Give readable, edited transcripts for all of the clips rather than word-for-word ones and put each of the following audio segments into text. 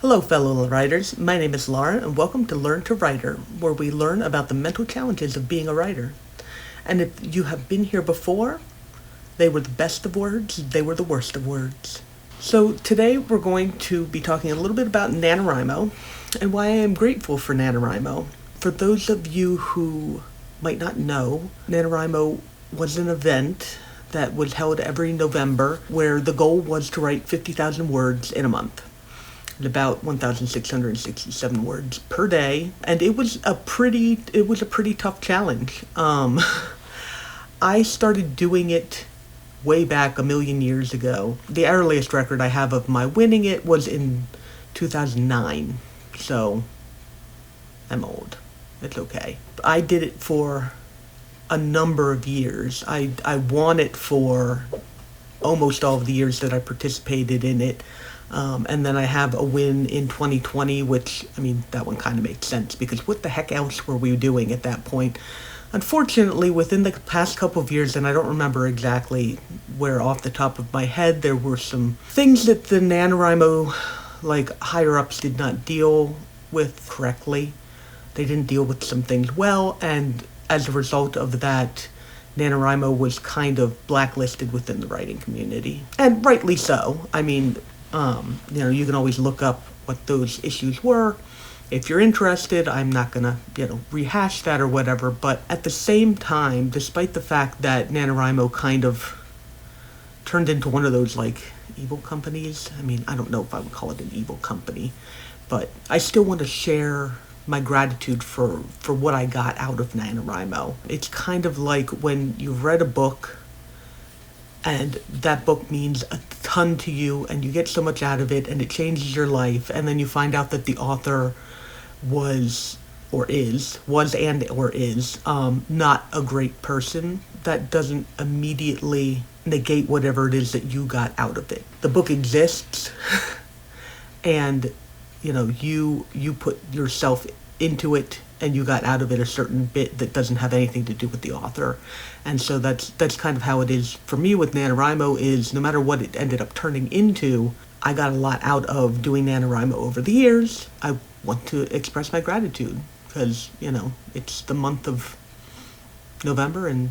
Hello fellow writers, my name is Laura and welcome to Learn to Writer, where we learn about the mental challenges of being a writer. And if you have been here before, they were the best of words, they were the worst of words. So today we're going to be talking a little bit about NaNoWriMo and why I am grateful for NaNoWriMo. For those of you who might not know, NaNoWriMo was an event that was held every November where the goal was to write 50,000 words in a month. About 1,667 words per day, and it was a pretty tough challenge. I started doing it way back a million years ago. The earliest record I have of my winning it was in 2009, so I'm old. It's okay. I did it for a number of years. I won it for almost all of the years that I participated in it. And then I have a win in 2020, which, that one kind of makes sense, because what the heck else were we doing at that point? Unfortunately, within the past couple of years, and I don't remember exactly where off the top of my head, there were some things that the NaNoWriMo, higher-ups did not deal with correctly. They didn't deal with some things well, and as a result of that, NaNoWriMo was kind of blacklisted within the writing community. And rightly so. You can always look up what those issues were. If you're interested, I'm not gonna, rehash that or whatever, but at the same time, despite the fact that NaNoWriMo kind of turned into one of those, evil companies, I don't know if I would call it an evil company, but I still want to share my gratitude for what I got out of NaNoWriMo. It's kind of like when you've read a book, and that book means a ton to you, and you get so much out of it, and it changes your life, and then you find out that the author was not a great person. That doesn't immediately negate whatever it is that you got out of it. The book exists, and you put yourself into it, and you got out of it a certain bit that doesn't have anything to do with the author. And so that's kind of how it is for me with NaNoWriMo, is no matter what it ended up turning into, I got a lot out of doing NaNoWriMo over the years. I want to express my gratitude because, it's the month of November and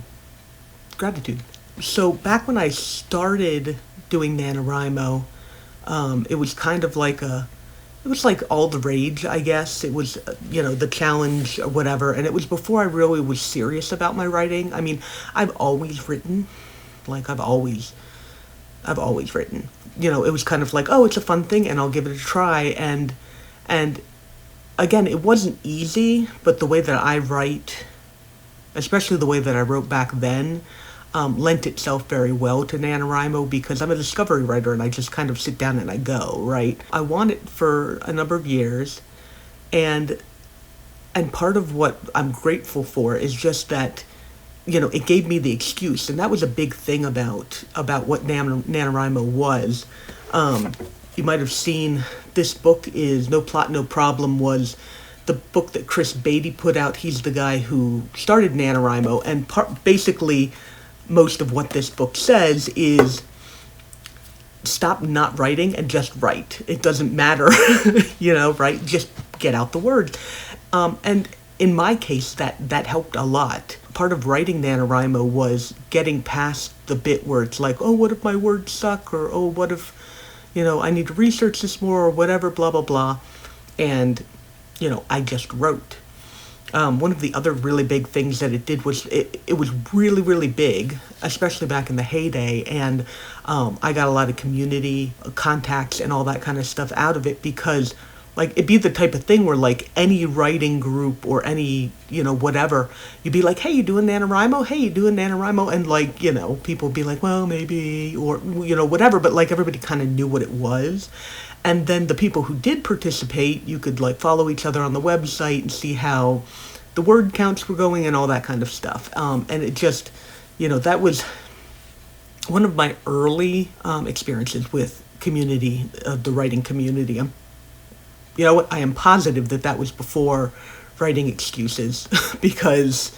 gratitude. So back when I started doing NaNoWriMo, it was kind of it was all the rage, I guess. It was, the challenge or whatever. And it was before I really was serious about my writing. I've always written. I've always written. It was kind of it's a fun thing and I'll give it a try. And again, it wasn't easy, but the way that I write, especially the way that I wrote back then, lent itself very well to NaNoWriMo because I'm a discovery writer and I just kind of sit down and I go, right? I want it for a number of years, and part of what I'm grateful for is just that, it gave me the excuse, and that was a big thing about what NaNoWriMo was. You might have seen this book is No Plot, No Problem, was the book that Chris Beatty put out. He's the guy who started NaNoWriMo, and basically most of what this book says is stop not writing and just write. It doesn't matter, right? Just get out the words. And in my case, that helped a lot. Part of writing NaNoWriMo was getting past the bit where it's like, oh, what if my words suck? Or, oh, what if, I need to research this more or whatever, blah, blah, blah. And, I just wrote. One of the other really big things that it did was it was really, really big, especially back in the heyday, and I got a lot of community contacts and all that kind of stuff out of it because, it'd be the type of thing where, any writing group or any, whatever, you'd be like, hey, you doing NaNoWriMo? Hey, you doing NaNoWriMo? And, people would be like, well, maybe, or, whatever, but, everybody kind of knew what it was. And then the people who did participate, you could follow each other on the website and see how the word counts were going and all that kind of stuff. And it just, that was one of my early experiences with community, the writing community. I am positive that was before writing excuses because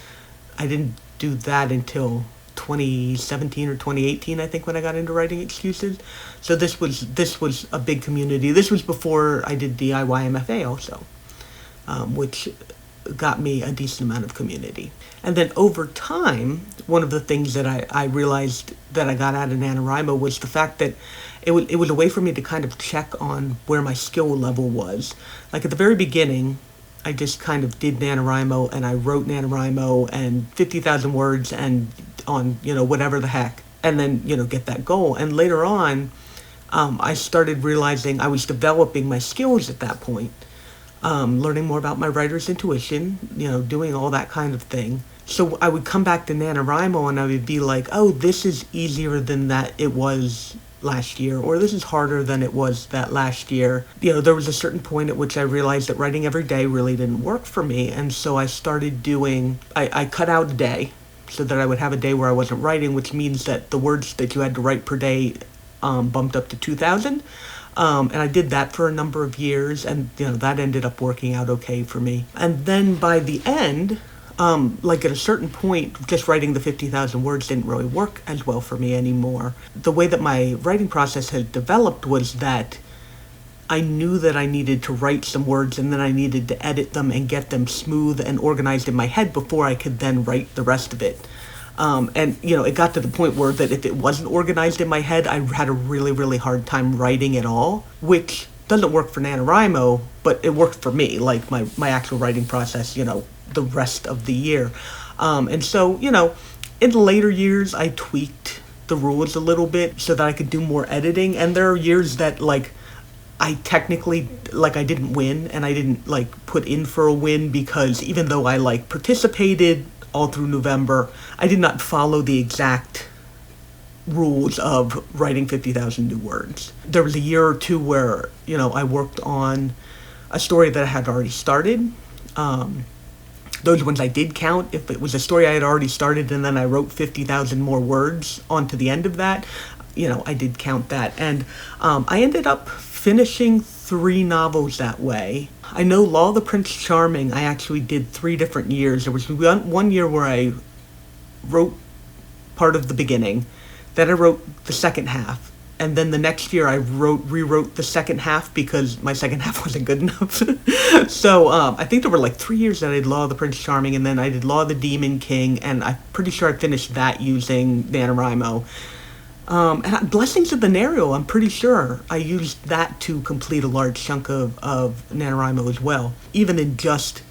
I didn't do that until 2017 or 2018, I think, when I got into writing excuses. So this was a big community. This was before I did DIY MFA also, which got me a decent amount of community. And then over time, one of the things that I realized that I got out of NaNoWriMo was the fact that it was a way for me to kind of check on where my skill level was. Like at the very beginning, I just kind of did NaNoWriMo and I wrote NaNoWriMo and 50,000 words and on, whatever the heck, and then, get that goal. And later on, I started realizing I was developing my skills at that point. Learning more about my writer's intuition, doing all that kind of thing. So I would come back to NaNoWriMo and I would be like, oh, this is easier than that it was last year, or this is harder than it was that last year. There was a certain point at which I realized that writing every day really didn't work for me, and so I started I cut out a day so that I would have a day where I wasn't writing, which means that the words that you had to write per day bumped up to 2,000. And I did that for a number of years, and that ended up working out okay for me. And then by the end, at a certain point, just writing the 50,000 words didn't really work as well for me anymore. The way that my writing process had developed was that I knew that I needed to write some words and then I needed to edit them and get them smooth and organized in my head before I could then write the rest of it. It got to the point where that if it wasn't organized in my head, I had a really, really hard time writing at all, which doesn't work for NaNoWriMo, but it worked for me, like my actual writing process, the rest of the year. And so, in later years, I tweaked the rules a little bit so that I could do more editing. And there are years that, I technically, I didn't win, and I didn't, put in for a win because even though I, participated all through November, I did not follow the exact rules of writing 50,000 new words. There was a year or two where, I worked on a story that I had already started. Those ones I did count. If it was a story I had already started and then I wrote 50,000 more words onto the end of that, I did count that. And I ended up finishing 3 novels that way. I know Law of the Prince Charming, I actually did 3 different years. There was one year where I wrote part of the beginning, then I wrote the second half, and then the next year I rewrote the second half because my second half wasn't good enough. So I think there were 3 years that I did Law of the Prince Charming, and then I did Law of the Demon King, and I'm pretty sure I finished that using NaNoWriMo. And Blessings of the Venereal, I'm pretty sure I used that to complete a large chunk of NaNoWriMo as well, even in just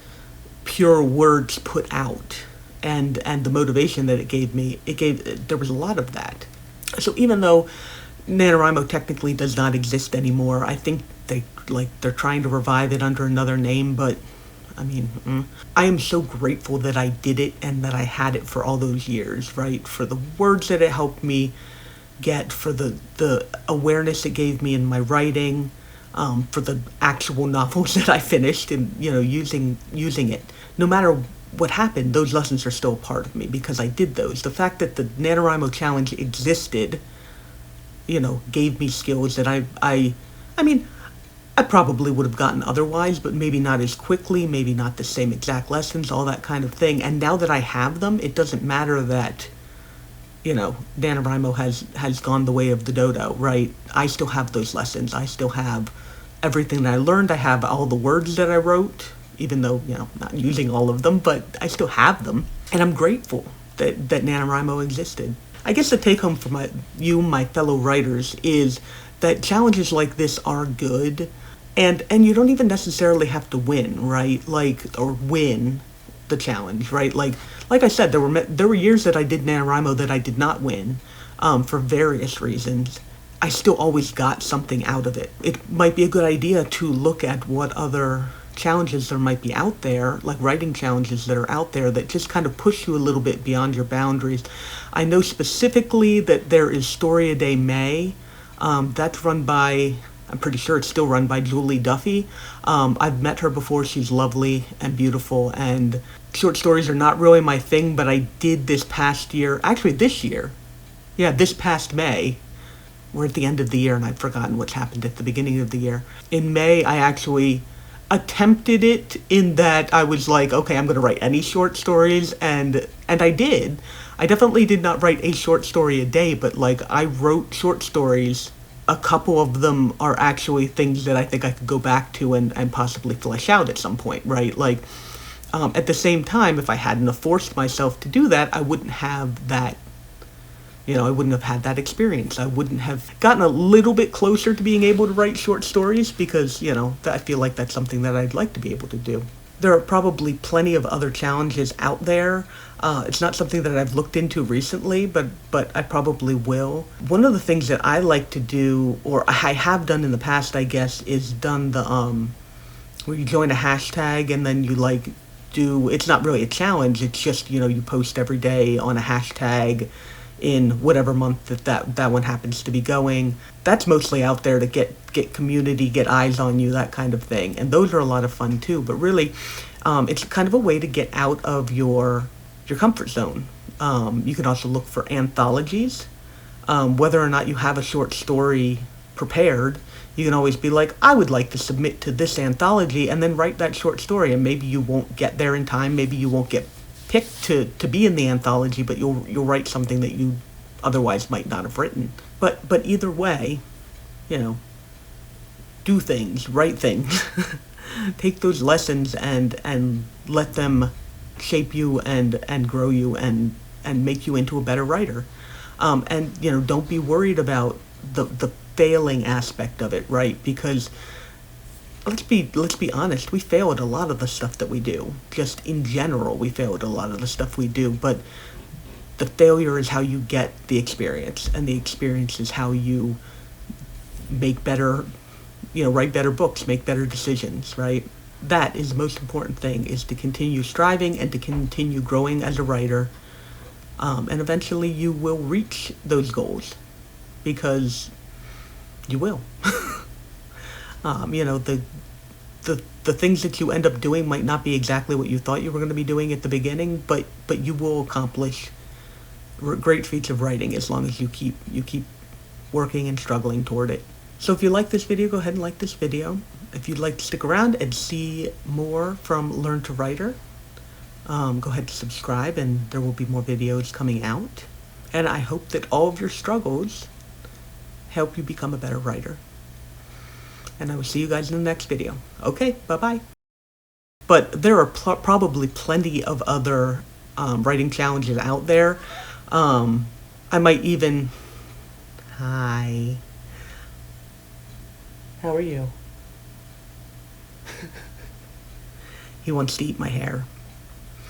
pure words put out and the motivation that it gave me. There was a lot of that. So even though NaNoWriMo technically does not exist anymore, I think they're trying to revive it under another name, but I am so grateful that I did it and that I had it for all those years, right? For the words that it helped me get, for the awareness it gave me in my writing, for the actual novels that I finished and, using it. No matter what happened, those lessons are still a part of me because I did those. The fact that the NaNoWriMo challenge existed, gave me skills that I probably would have gotten otherwise, but maybe not as quickly, maybe not the same exact lessons, all that kind of thing. And now that I have them, it doesn't matter that NaNoWriMo has gone the way of the dodo, right? I still have those lessons. I still have everything that I learned. I have all the words that I wrote, even though, not using all of them, but I still have them. And I'm grateful that NaNoWriMo existed. I guess the take home for my fellow writers, is that challenges like this are good, and you don't even necessarily have to win, right? Or win the challenge, right? Like I said, there were years that I did NaNoWriMo that I did not win, for various reasons. I still always got something out of it. It might be a good idea to look at what other challenges there might be out there, like writing challenges that are out there that just kind of push you a little bit beyond your boundaries. I know specifically that there is Story a Day May. That's run by, I'm pretty sure it's still run by Julie Duffy. I've met her before. She's lovely and beautiful, and short stories are not really my thing, but I did this past year, actually this year, this past May. We're at the end of the year and I've forgotten what's happened at the beginning of the year. In May, I actually attempted it in that I was like, okay, I'm going to write any short stories, and I did. I definitely did not write a short story a day, but like I wrote short stories. A couple of them are actually things that I think I could go back to and possibly flesh out at some point, right? Like, at the same time, if I hadn't have forced myself to do that, I wouldn't have that, I wouldn't have had that experience. I wouldn't have gotten a little bit closer to being able to write short stories because, I feel like that's something that I'd like to be able to do. There are probably plenty of other challenges out there. It's not something that I've looked into recently, but I probably will. One of the things that I like to do, or I have done in the past, I guess, is done the where you join a hashtag and then you like do. It's not really a challenge. It's just you post every day on a hashtag in whatever month that one happens to be going. That's mostly out there to get community, get eyes on you, that kind of thing. And those are a lot of fun too. But really, it's kind of a way to get out of your comfort zone. You can also look for anthologies. Whether or not you have a short story prepared, you can always be like, I would like to submit to this anthology, and then write that short story. And maybe you won't get there in time. Maybe you won't get picked to be in the anthology, but you'll write something that you otherwise might not have written. But either way, do things, write things. Take those lessons and let them shape you and grow you and make you into a better writer. And don't be worried about the failing aspect of it, right? Because let's be honest, we fail at a lot of the stuff that we do. Just in general, we fail at a lot of the stuff we do, but the failure is how you get the experience, and the experience is how you make better, write better books, make better decisions, right? That is the most important thing, is to continue striving and to continue growing as a writer, and eventually you will reach those goals, because you will. The things that you end up doing might not be exactly what you thought you were going to be doing at the beginning, but you will accomplish great feats of writing as long as you keep working and struggling toward it. So if you like this video, go ahead and like this video. If you'd like to stick around and see more from Learn to Writer, go ahead and subscribe, and there will be more videos coming out. And I hope that all of your struggles help you become a better writer. And I will see you guys in the next video. Okay, bye-bye. But there are probably plenty of other writing challenges out there. I might even... Hi. How are you? He wants to eat my hair.